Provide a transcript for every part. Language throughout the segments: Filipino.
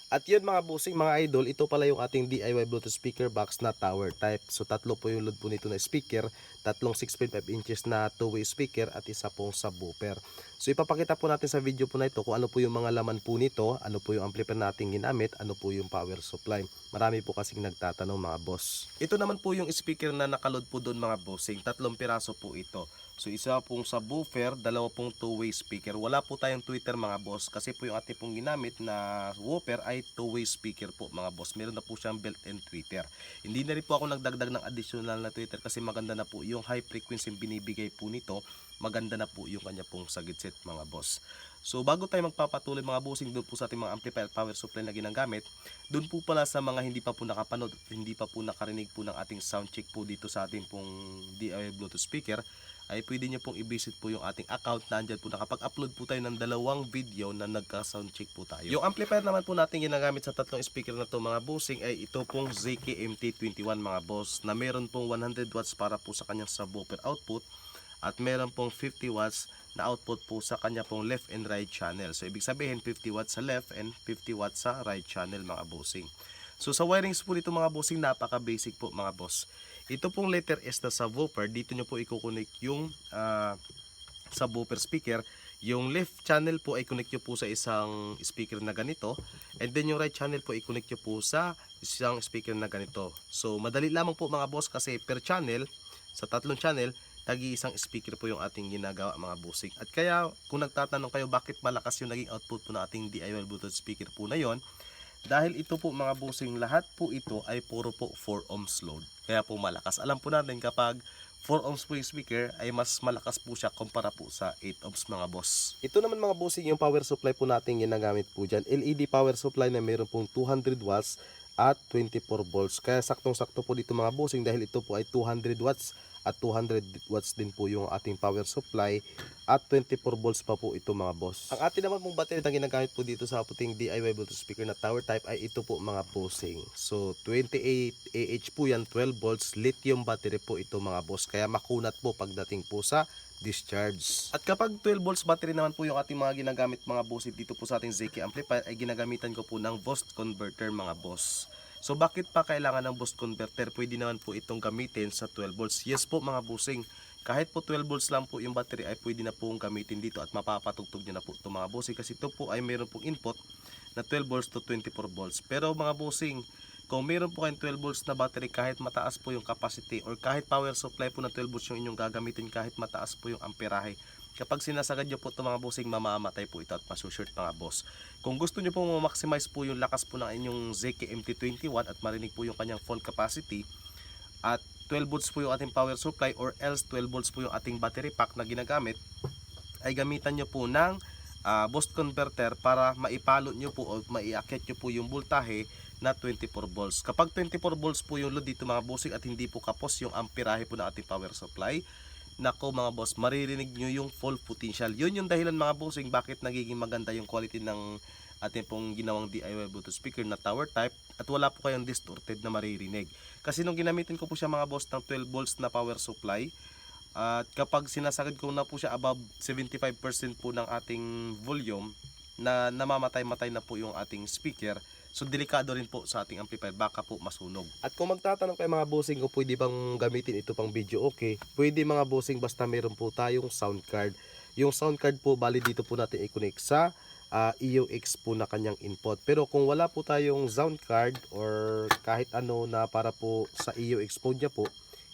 At yun mga bossing, mga idol, ito pala yung ating DIY Bluetooth speaker box na tower type. So tatlo po yung load po nito na speaker, tatlong 6.5 inches na two-way speaker at isa pong subwoofer. So ipapakita po natin sa video po na ito kung ano po yung mga laman po nito, ano po yung amplifier natin ginamit, ano po yung power supply. Marami po kasing nagtatanong mga boss. Ito naman po yung speaker na nakaload po doon mga bossing, tatlong piraso po ito. So isa pong subwoofer, dalawa pong two-way speaker. Wala po tayong tweeter mga boss kasi po yung ating pong ginamit na woofer ay two-way speaker po mga boss. Meron na po siyang built-in tweeter. Hindi na rin po ako nagdagdag ng additional na tweeter kasi maganda na po yung high frequency binibigay po nito. Maganda na po yung kanya pong sagit set mga boss. So bago tayo magpapatuloy mga bossing doon po sa ating mga amplifier power supply na ginagamit, doon po pala sa mga hindi pa po nakapanood at hindi pa po nakarinig po ng ating sound check po dito sa ating pong DIY Bluetooth speaker, ay pwede nyo pong i-visit po yung ating account. Nandyan po nakapag-upload po tayo ng dalawang video na nagka-sound check po tayo. Yung amplifier naman po natin ginagamit sa tatlong speaker na to mga bossing ay ito pong ZK-MT21 mga boss, na meron pong 100 watts para po sa kanyang subwoofer output at meron pong 50 watts na output po sa kanya pong left and right channel. So ibig sabihin 50 watts sa left and 50 watts sa right channel mga bossing. So sa wirings po nito mga bossing, napaka basic po mga boss. Ito pong letter S na subwoofer, dito nyo po i-connect yung subwoofer speaker. Yung left channel po ay connect nyo po sa isang speaker na ganito, and then yung right channel po i-connect nyo po sa isang speaker na ganito. So madali lamang po mga boss kasi per channel, sa tatlong channel, tagi isang speaker po yung ating ginagawa mga bossing. At kaya kung nagtatanong kayo bakit malakas yung naging output po ng ating DIY Bluetooth speaker po na yon, dahil ito po mga bossing, lahat po ito ay puro po 4 ohms load. Kaya po malakas. Alam po natin kapag 4 ohms po yung speaker ay mas malakas po siya kumpara po sa 8 ohms mga boss. Ito naman mga bossing yung power supply po natin ginagamit po dyan. LED power supply na mayroon pong 200 watts at 24 volts. Kaya saktong-sakto po dito mga bossing dahil ito po ay 200 watts at 200 watts din po yung ating power supply at 24 volts pa po ito mga boss. Ang atin naman pong battery na ginagamit po dito sa puting DIY Bluetooth speaker na tower type ay ito po mga bossing. So 28 AH po yan, 12 volts lithium battery po ito mga boss. Kaya makunat po pagdating po sa discharge. At kapag 12 volts battery naman po yung ating mga ginagamit mga boss dito po sa ating ZK amplifier, ay ginagamitan ko po ng boost converter mga boss. So bakit pa kailangan ng boost converter? Pwede naman po itong gamitin sa 12 volts. Yes po mga bossing, kahit po 12 volts lang po yung battery ay pwede na pong gamitin dito at mapapatugtog nyo na po ito mga bossing, kasi ito po ay meron pong input na 12 volts to 24 volts. Pero mga bossing, kung meron po kayong 12 volts na battery, kahit mataas po yung capacity or kahit power supply po na 12 volts yung inyong gagamitin, kahit mataas po yung amperahe, kapag sinasagad nyo po ito mga bossing, mamamatay po ito at masushort mga boss. Kung gusto nyo po ma-maximize po yung lakas po ng inyong ZK-MT21 at marinig po yung kanyang full capacity, at 12 volts po yung ating power supply or else 12 volts po yung ating battery pack na ginagamit, ay gamitan nyo po ng boost converter para maipalot nyo po o maiakyat nyo po yung voltahe na 24 volts. Kapag 24 volts po yung load dito mga bossing at hindi po kapos yung amperahe po ng ating power supply, nako mga boss, maririnig nyo yung full potential. Yun yung dahilan mga bossing bakit nagiging maganda yung quality ng ating pong ginawang DIY Bluetooth speaker na tower type at wala po kayong distorted na maririnig. Kasi nung ginamitin ko po siya mga boss ng 12 volts na power supply, at kapag sinasagad ko na po siya above 75% po ng ating volume, na namamatay-matay na po yung ating speaker. So delikado rin po sa ating amplifier, baka po masunog. At kung magtatanong kayo mga bossing kung pwede bang gamitin ito pang video, okay, pwede mga bossing basta meron po tayong sound card. Yung sound card po, bali dito po natin i-connect sa EUX po na kanyang input. Pero kung wala po tayong sound card or kahit ano na para po sa EUX po niya po,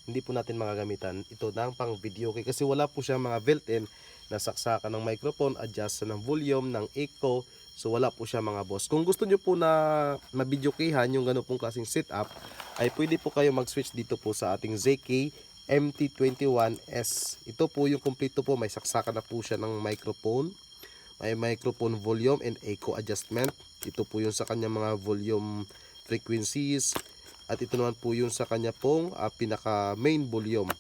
hindi po natin magagamitan ito ng pang video, okay, kasi wala po siya mga built-in na saksakan ng microphone, adjust ng volume, ng echo. So wala po siya mga boss. Kung gusto nyo po na mabidyokehan yung ganun pong klaseng setup, ay pwede po kayo mag-switch dito po sa ating ZK MT21S. Ito po yung kompleto po, may saksakan na po siya ng microphone, may microphone volume and echo adjustment. Ito po yung sa kanya mga volume frequencies, at ito naman po yung sa kanya pong pinaka main volume.